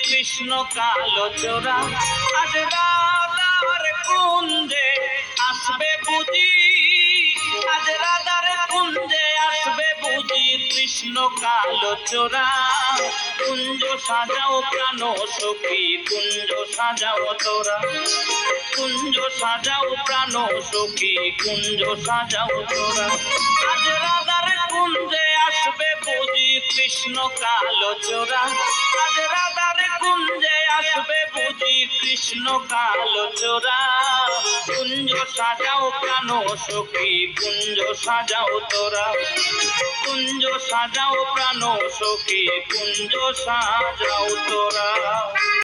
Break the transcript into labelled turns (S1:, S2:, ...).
S1: কৃষ্ণ কালো চোরা আজ রাধার কুঞ্জে আসবে বুঝি, আজ রাধার কুঞ্জে আসবে বুঝি কৃষ্ণ কালো চোরা। কুঞ্জ সাজাও প্রাণ সখী কুঞ্জ সাজাও তোরা, কুঞ্জ সাজাও প্রাণ সখী কুঞ্জ সাজাও তোরা। আজ রাধার কুঞ্জে আসবে বুঝি কৃষ্ণ কালো চোরা, আজ রাধার কুঞ্জে আসবে বুঝি কৃষ্ণ কালো চোরা। কুঞ্জ সাজাও প্রাণ সখী কুঞ্জ সাজাও তোরা, কুঞ্জ সাজাও প্রাণ সখী কুঞ্জ সাজাও তোরা।